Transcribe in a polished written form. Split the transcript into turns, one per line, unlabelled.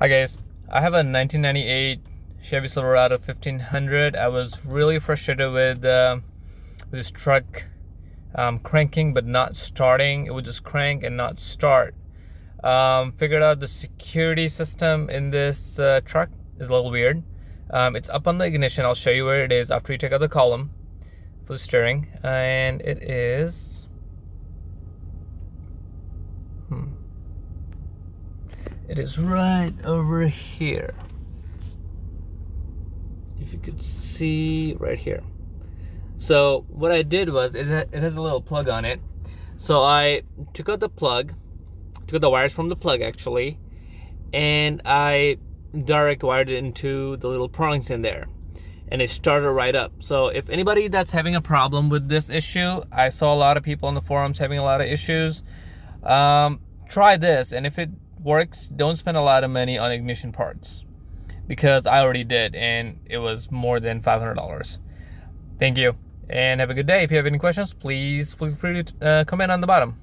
Hi guys, I have a 1998 Chevy Silverado 1500. I was really frustrated with this truck cranking but not starting. It would just crank and not start. Figured out the security system in this truck is a little weird. It's up on the ignition. I'll show you where it is after you take out the column for the steering, and it is It is right over here. If you could see right here. So what I did was, it has a little plug on it. So I took out the plug, took out the wires from the plug actually, and I direct wired it into the little prongs in there. And it started right up. So if anybody that's having a problem with this issue, I saw a lot of people on the forums having a lot of issues. Try this, and if it works, don't spend a lot of money on ignition parts, because I already did and it was more than $500. Thank you and have a good day. If you have any questions, please feel free to comment on the bottom.